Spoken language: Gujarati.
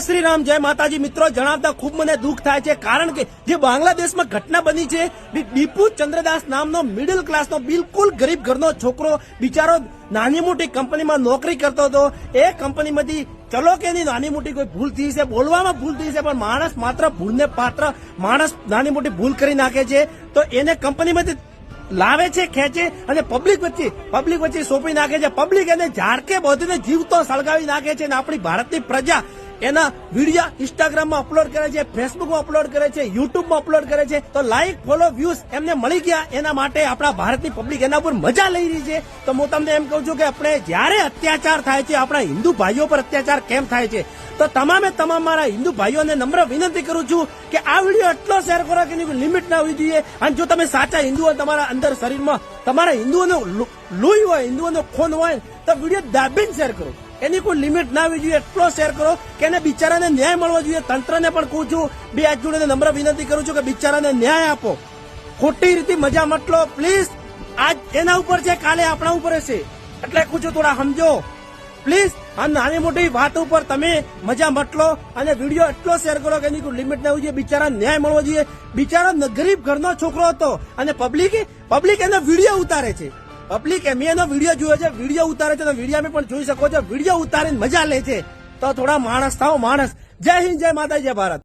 શ્રી રામ, જય માતાજી. મિત્રો, જણાવતા ખૂબ મને દુઃખ થાય છે, કારણ કે જે બાંગ્લાદેશમાં ઘટના બની છે, દીપુ ચંદ્રદાસ નામનો મિડલ ક્લાસનો બિલકુલ ગરીબ ઘરનો છોકરો બિચારો નાની મોટી કંપનીમાં નોકરી કરતો હતો. એ કંપનીમાંથી ચલો કે એની નાની મોટી કોઈ ભૂલ થઈ છે, બોલવામાં ભૂલ થઈ છે, પણ માણસ માત્ર ભૂલને પાત્ર માણસ નાની મોટી ભૂલ કરી નાખે છે, તો એને કંપનીમાંથી લાવે છે, ખેંચે અને પબ્લિક વચ્ચે સોંપી નાખે છે. પબ્લિક એને ઝાડકે બધીને જીવતો સળગાવી નાખે છે અને આપણી ભારતની પ્રજા એના વિડીયો ઇન્સ્ટાગ્રામમાં અપલોડ કરે છે, ફેસબુકમાં અપલોડ કરે છે, યુટ્યુબમાં અપલોડ કરે છે. તો લાઈક, ફોલો, વ્યૂઝ એમને મળી ગયા, એના માટે આપણા ભારતની પબ્લિક એના ઉપર મજા લઈ રહી છે. તો હું તમને એમ કહું છું કે આપણે જયારે અત્યાચાર થાય છે, આપણા હિન્દુ ભાઈઓ પર અત્યાચાર કેમ થાય છે, તો તમામ મારા હિન્દુ ભાઈઓને નમ્ર વિનંતી કરું છું કે આ વિડીયો એટલો શેર કરો કે એની લિમિટ ના હોવી જોઈએ. અને જો તમે સાચા હિન્દુઓ, તમારા અંદર શરીરમાં તમારા હિન્દુઓનો લોહી હોય, હિન્દુઓનો ખૂન હોય, તો વિડીયો દાબીને શેર કરો. એની કોઈ લિમિટ ના હોવી જોઈએ, એટલો શેર કરો કે એને બિચારાને ન્યાય મળવો જોઈએ. તંત્રને પણ કહું છું, બે હાથ જોડીને નમ્ર વિનંતી કરું છું કે બિચારાને ન્યાય આપો. ખોટી રીતે મજા મત લો પ્લીઝ. આજ એના ઉપર છે, કાલે આપણા ઉપર છે, એટલે કહું છું થોડા સમજો પ્લીઝ. આ નાની મોટી વાત ઉપર તમે મજા મત લો અને વિડીયો એટલો શેર કરો કે એની કોઈ લિમિટ ના હોવી જોઈએ. બિચારા ન્યાય મળવો જોઈએ. બિચારો ગરીબ ઘરનો છોકરો હતો અને પબ્લિક એનો વિડીયો ઉતારે છે. પબ્લિક મેં એનો વિડીયો જોયો છે, વિડીયો ઉતારે છે, વિડીયો પણ જોઈ શકો છો. વિડીયો ઉતારીને મજા લે છે. તો થોડા માણસ થાઓ, માણસ. જય હિન્દ, જય માતા, જય ભારત.